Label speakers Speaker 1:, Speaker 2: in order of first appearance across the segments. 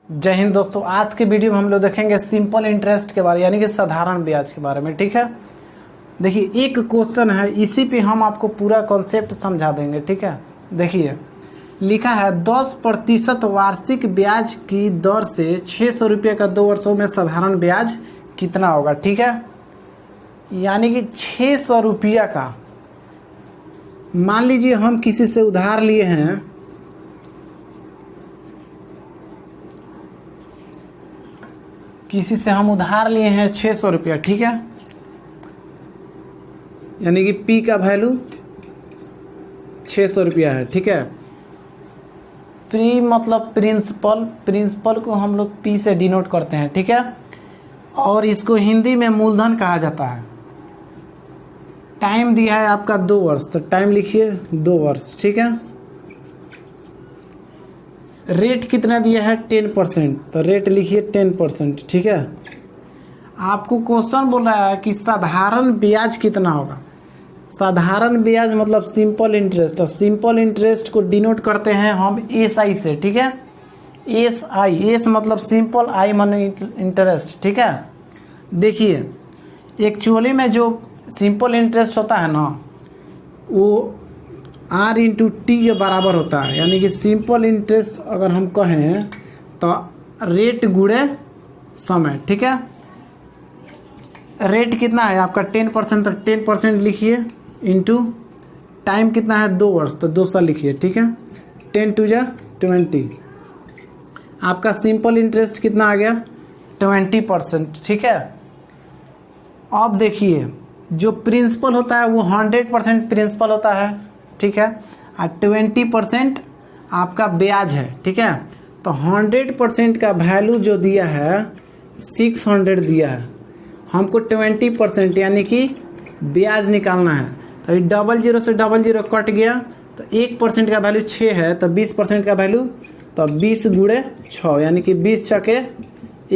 Speaker 1: जय हिंद दोस्तों। आज के वीडियो में हम लोग देखेंगे सिंपल इंटरेस्ट के बारे यानी कि साधारण ब्याज के बारे में। ठीक है, देखिए एक क्वेश्चन है, इसी पे हम आपको पूरा कॉन्सेप्ट समझा देंगे। ठीक है, देखिए लिखा है 10% वार्षिक ब्याज की दर से 600 रुपये का 2 वर्षों में साधारण ब्याज कितना होगा। ठीक है, यानी कि 600 रुपया का, मान लीजिए हम किसी से उधार लिए हैं, किसी से हम उधार लिए हैं 600 रुपया। ठीक है, यानी कि पी का वैल्यू 600 रुपया है। ठीक है, प्री मतलब प्रिंसिपल, प्रिंसिपल को हम लोग पी से डिनोट करते हैं। ठीक है, और इसको हिंदी में मूलधन कहा जाता है। टाइम दिया है आपका 2 वर्ष, तो टाइम लिखिए 2 वर्ष। ठीक है, रेट कितना दिया है 10%, तो रेट लिखिए 10%। ठीक है, आपको क्वेश्चन बोल रहा है कि साधारण ब्याज कितना होगा। साधारण ब्याज मतलब सिंपल इंटरेस्ट, सिंपल इंटरेस्ट को डिनोट करते हैं हम एस आई से। ठीक है, एस आई, एस मतलब सिंपल, आई माने इंटरेस्ट। ठीक है, देखिए एक्चुअली में जो सिंपल इंटरेस्ट होता है ना, वो आर इंटू टी के बराबर होता है। यानी कि सिंपल इंटरेस्ट अगर हम कहें तो रेट गुणे समय। ठीक है, रेट कितना है आपका 10%, तो 10% लिखिए, इंटू टाइम कितना है 2 वर्ष, तो 2 साल लिखिए। ठीक है, 10 टू जा 20, आपका सिंपल इंटरेस्ट कितना आ गया 20%। ठीक है, अब देखिए जो प्रिंसिपल होता है वो 100% प्रिंसिपल होता है। ठीक है, और 20% आपका ब्याज है। ठीक है, तो 100% का वैल्यू जो दिया है 600 दिया है, हमको 20% यानी कि ब्याज निकालना है। तो 00 से 00 कट गया, तो 1% का वैल्यू 6 है, तो 20% का वैल्यू, तो 20 गुणे 6 यानी कि 20 छके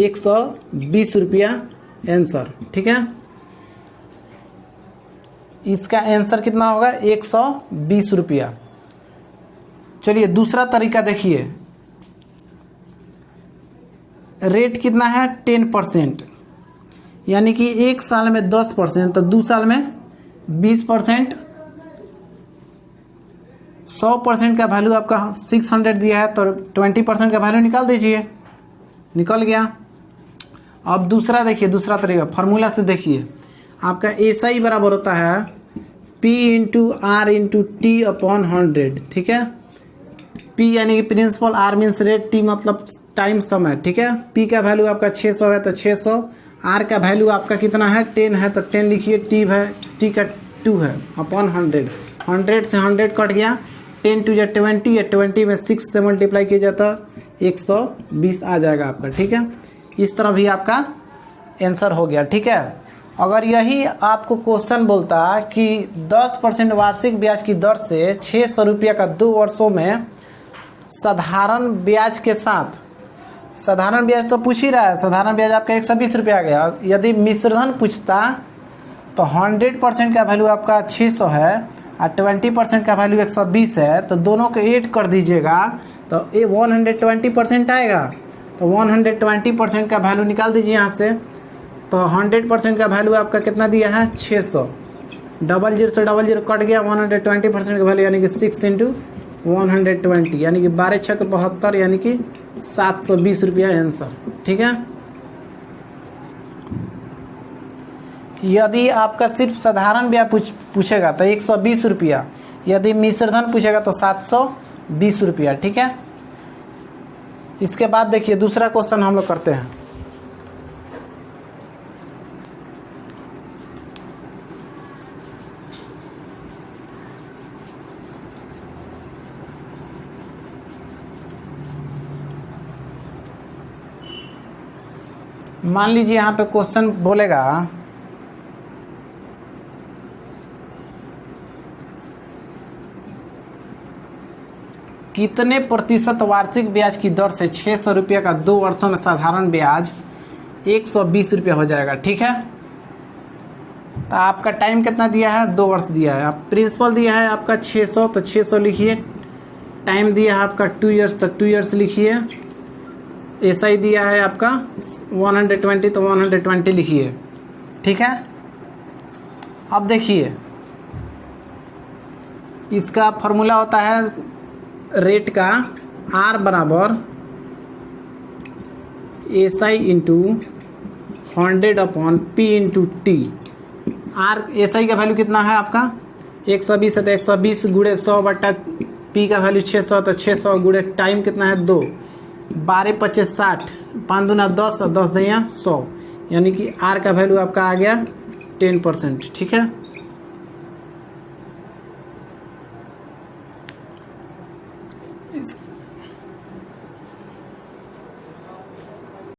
Speaker 1: 120 रुपया आंसर। ठीक है, इसका आंसर कितना होगा 120 रुपया। चलिए दूसरा तरीका देखिए, रेट कितना है 10%, यानी कि 1 साल में 10%, तो 2 साल में 20%, 100% का वैल्यू आपका 600 दिया है, तो 20% का वैल्यू निकाल दीजिए, निकल गया। अब दूसरा देखिए, दूसरा तरीका फार्मूला से देखिए, आपका एस आई बराबर होता है P into R into T upon 100। ठीक है, पी यानी कि principal, R means rate, T मतलब टाइम समय। ठीक है, पी का वैल्यू आपका 600 है, तो 600, आर का वैल्यू आपका कितना है 10 है, तो 10 लिखिए, टी है, टी का 2 है, अपॉन 100। 100 से 100 कट गया, 10 टू या 20 या 20 में 6 से मल्टीप्लाई किया जाता 120 आ जाएगा आपका। ठीक है, इस तरह भी आपका आंसर हो गया। ठीक है, अगर यही आपको क्वेश्चन बोलता कि 10% वार्षिक ब्याज की दर से 600 रुपया का 2 वर्षों में साधारण ब्याज के साथ, साधारण ब्याज तो पूछ ही रहा है, साधारण ब्याज आपका 120 रुपया आ गया। यदि मिश्रधन पूछता तो 100% का वैल्यू आपका 600 है और 20% का वैल्यू 120 है, तो दोनों को ऐड कर दीजिएगा तो ये 120% आएगा। तो 120% का वैल्यू निकाल दीजिए यहाँ से, तो 100% का वैल्यू आपका कितना दिया है 600, 00 से 00 कट गया, 120% का वैल्यू यानी कि 6 इंटू 120 यानी कि 12 छक 72 यानी कि 720 रुपया आंसर। ठीक है, यदि आपका सिर्फ साधारण ब्याज पूछेगा तो 120 रुपया, यदि मिश्रधन पूछेगा तो 720 रुपया। ठीक है, इसके बाद देखिए दूसरा क्वेश्चन हम लोग करते हैं। मान लीजिए यहाँ पे क्वेश्चन बोलेगा कितने प्रतिशत वार्षिक ब्याज की दर से 600 रुपये का 2 वर्षों में साधारण ब्याज 120 रुपया हो जाएगा। ठीक है, तो आपका टाइम कितना दिया है 2 वर्ष दिया है, आप प्रिंसिपल दिया है आपका 600, तो 600 लिखिए, टाइम दिया है आपका 2 ईयर्स, तो 2 ईयर्स लिखिए, SI दिया है आपका 120, तो 120 लिखिए, ठीक है। अब देखिए इसका फॉर्मूला होता है रेट का, R बराबर SI into 100/P into T. SI का वैल्यू कितना है आपका 120 है, तो 120 गुणे 100/P का वैल्यू 600, तो 600 गुणे टाइम कितना है 2, 12 25 60, 5 दूना 10 और 10 दुनिया 100, यानी कि R का वैल्यू आपका आ गया 10%, ठीक है।